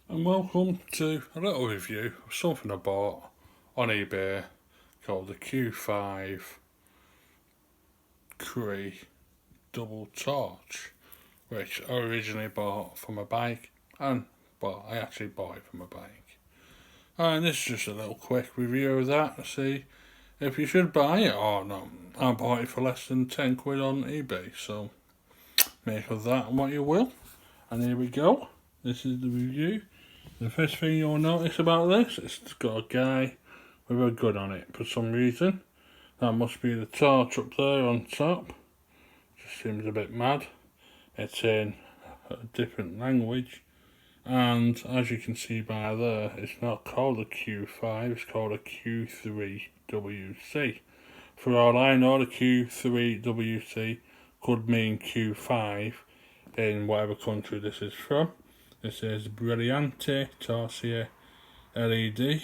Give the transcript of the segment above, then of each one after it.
And welcome to a little review of something I bought on eBay called the Q5 Cree Double Torch, which I originally bought from a bike, I actually bought it from a bike. And this is just a little quick review of that to see if you should buy it or not. I bought it for less than 10 quid on eBay, so make of that what you will. And here we go. This is the review. The first thing you'll notice about this, it's got a guy with a gun on it for some reason. That must be the torch up there on top. Just seems a bit mad. It's in a different language. And as you can see by there, it's not called a Q5, it's called a Q3WC. For all I know, the Q3WC could mean Q5 in whatever country this is from. This is Brillante Torsia LED.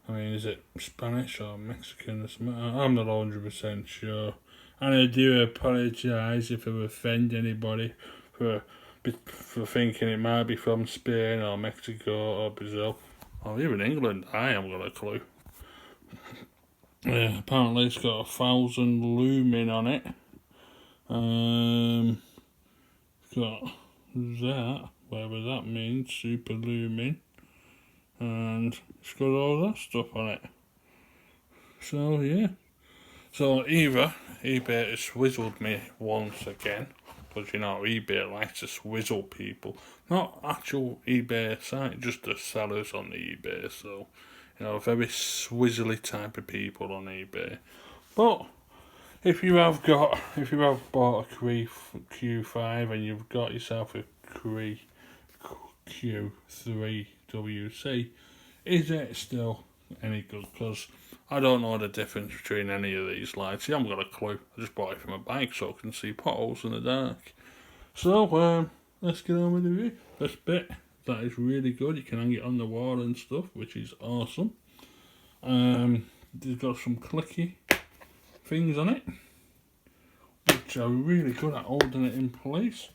I mean, is it Spanish or Mexican or something? I'm not 100% sure. And I do apologise if I offend anybody for thinking it might be from Spain or Mexico or Brazil or even England. I haven't got a clue. Apparently it's got 1,000 lumen on it. Got that, whatever that means, super lumen, and it's got all that stuff on it. So yeah, so either eBay has swizzled me once again, because you know eBay likes to swizzle people, not actual eBay site, just the sellers on the eBay. So you know, very swizzly type of people on eBay. But if you have bought a Cree Q5 and you've got yourself a Cree Q3WC, is it still any good? Because I don't know the difference between any of these lights. I haven't got a clue. I just bought it from a bike so I can see potholes in the dark. So let's get on with the review. This bit, that is really good. You can hang it on the wall and stuff, which is awesome. They've got some clicky things on it, which are really good at holding it in place.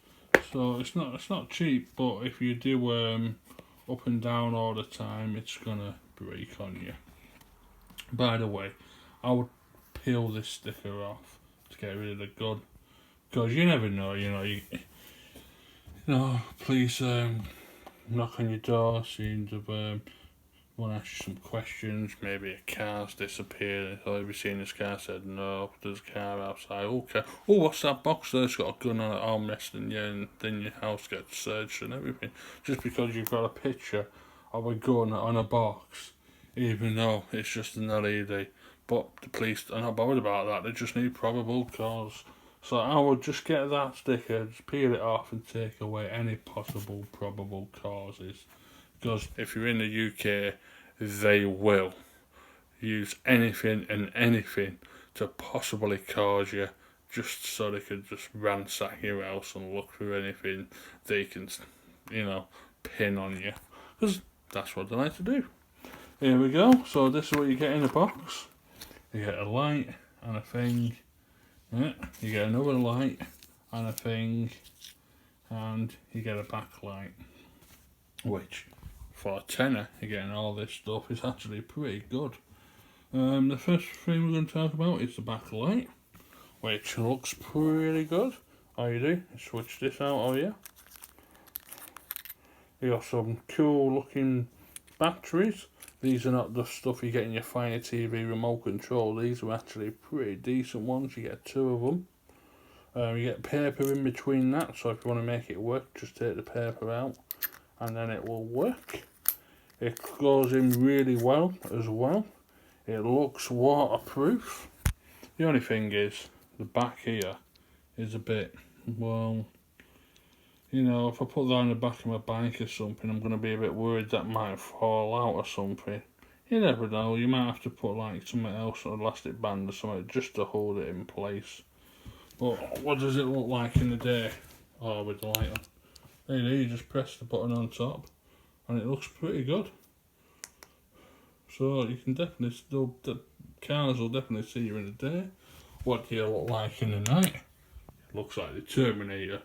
So it's not cheap, but if you do up and down all the time, it's gonna break on you. By the way, I would peel this sticker off to get rid of the gun, because you never know. You know, police knock on your door, seem to want to ask you some questions. Maybe a car's disappeared. Have you seen this car? Said no. There's a car outside. Okay. Oh, what's that box there? It's got a gun on it. Arm resting you, and then your house gets searched and everything. Just because you've got a picture of a gun on a box, even though it's just an LED. But the police are not bothered about that. They just need probable cause. So I would just get that sticker, just peel it off, and take away any possible probable causes. Because if you're in the UK, they will use anything and anything to possibly cause you, just so they could just ransack your house and look for anything they can, pin on you. Because that's what they like to do. Here we go. So this is what you get in a box. You get a light and a thing. Yeah, you get another light and a thing. And you get a backlight. Which, for a tenner, you're getting all this stuff, is actually pretty good. The first thing we're going to talk about is the backlight, which looks pretty good. All you do is switch this out of here. You got some cool looking batteries. These are not the stuff you get in your Fire TV remote control. These are actually pretty decent ones. You get 2 of them. You get paper in between that, so if you want to make it work, just take the paper out and then it will work. It goes in really well as well. It looks waterproof. The only thing is, the back here is a bit, well, if I put that on the back of my bike or something, I'm going to be a bit worried that might fall out or something. You never know, you might have to put like something else, an elastic band or something, just to hold it in place. But what does it look like in the day? Oh, with the light on. There you just press the button on top and it looks pretty good. So you can definitely the cars will definitely see you in the day. What do you look like in the night? It looks like the Terminator.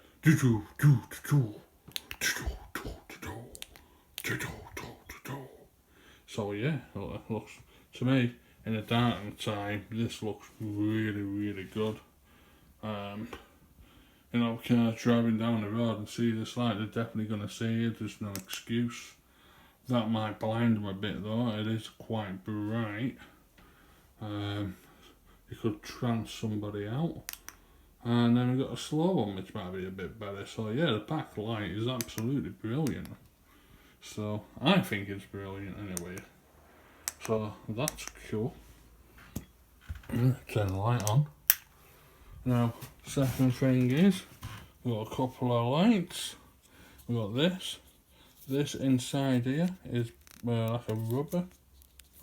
So yeah, it looks, to me, in the dark time, this looks really, really good. You know, cars driving down the road and see this light, they're definitely going to see it. There's no excuse. That might blind them a bit though. It is quite bright. You could trance somebody out. And then we've got a slow one, which might be a bit better. So yeah, the back light is absolutely brilliant. So I think it's brilliant anyway. So that's cool. Turn the light on. Now, second thing is, we've got a couple of lights. We've got this. This inside here is like a rubber.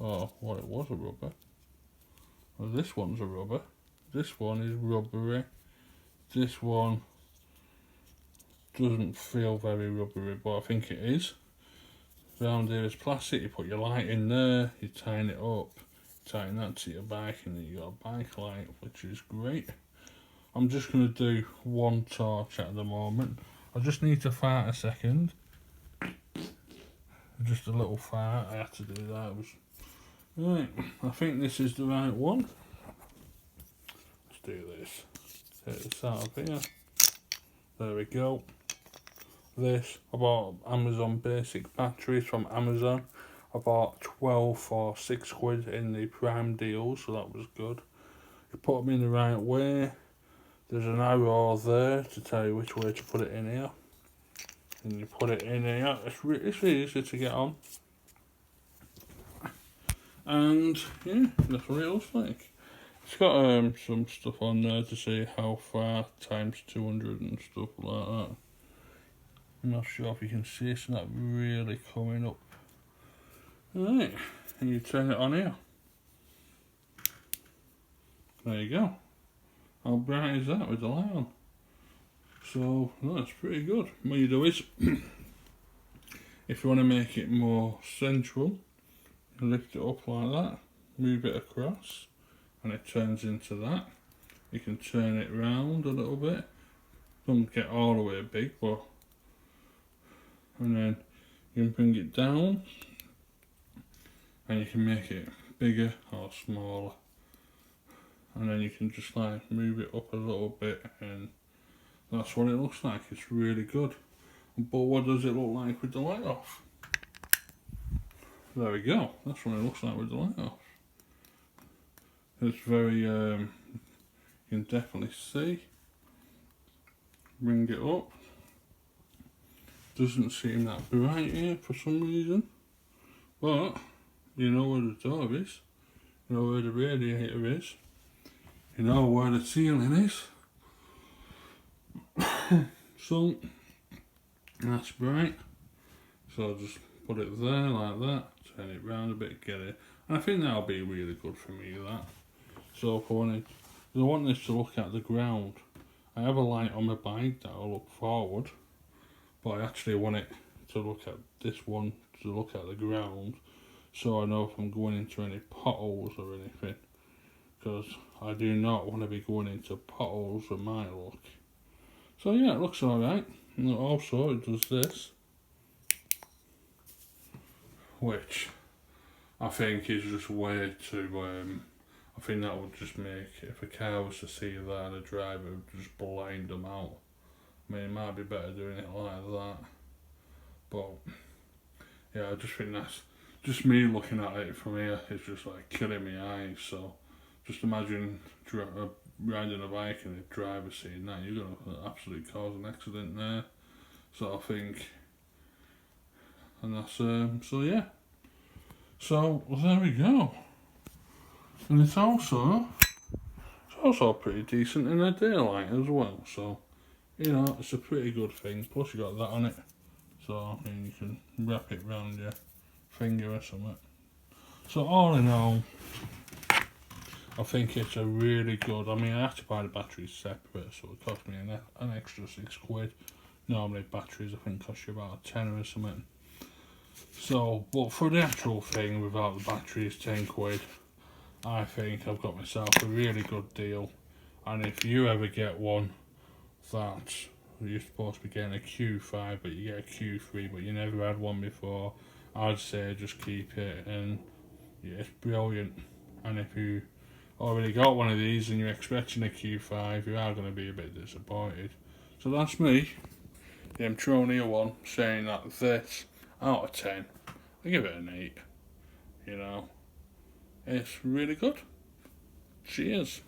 Oh, well, it was a rubber. Well, this one's a rubber. This one is rubbery. This one doesn't feel very rubbery, but I think it is. Round here is plastic. You put your light in there, you tighten it up, tighten that to your bike, and then you got a bike light, which is great. I'm just going to do one torch at the moment. I just need to fart a second. Just a little fart, I had to do that. Right, I think this is the right one. Let's do this. Take this out of here. There we go. This, I bought Amazon basic batteries from Amazon. I bought 12 for £6 in the Prime deal, so that was good. You put them in the right way. There's an arrow there to tell you which way to put it in here. And you put it in here. It's really easy to get on. And yeah, that's what it looks like. It's got some stuff on there to say how far times 200 and stuff like that. I'm not sure if you can see, it's not really coming up. Right, and you turn it on here. There you go. How bright is that with the light on? So that's pretty good. What you do is, if you want to make it more central, you lift it up like that, move it across, and it turns into that. You can turn it round a little bit. Don't get all the way big, but and then you can bring it down, and you can make it bigger or smaller. And then you can just like move it up a little bit, and that's what it looks like. It's really good. But what does it look like with the light off? There we go. That's what it looks like with the light off. It's very, you can definitely see. Bring it up. Doesn't seem that bright here for some reason. But, you know where the door is. You know where the radiator is. You know where the ceiling is. So that's bright. So I'll just put it there like that, turn it round a bit, get it. And I think that'll be really good for me, that. So if I want this to look at the ground. I have a light on my bike that will look forward, but I actually want it to look at this one, to look at the ground, so I know if I'm going into any potholes or anything. Because I do not want to be going into potholes with my look. So yeah, it looks alright. And also it does this, which I think is just way too, I think that would just make, if a car was to see that, the driver would just blind them out. I mean, it might be better doing it like that. But yeah, I just think that's, just me looking at it from here, it's just like killing my eyes. So just imagine riding a bike and the driver seeing that, you're going to absolutely cause an accident there. So I think, and that's, so yeah. So there we go. And it's also pretty decent in the daylight as well. So, you know, it's a pretty good thing. Plus you got that on it. So, I mean, you can wrap it around your finger or something. So all in all, I think it's a really good, I mean I have to buy the batteries separate, so it cost me an extra £6. Normally batteries I think cost you about a tenner or something. So, but for the actual thing without the batteries, £10, I think I've got myself a really good deal. And if you ever get one that you're supposed to be getting a Q5, but you get a Q3, but you never had one before, I'd say just keep it, and yeah, it's brilliant. And if you already got one of these and you're expecting a Q5, you are going to be a bit disappointed. So that's me, the Mtronia one, saying that this, out of 10, I give it an 8. You know, it's really good. Cheers.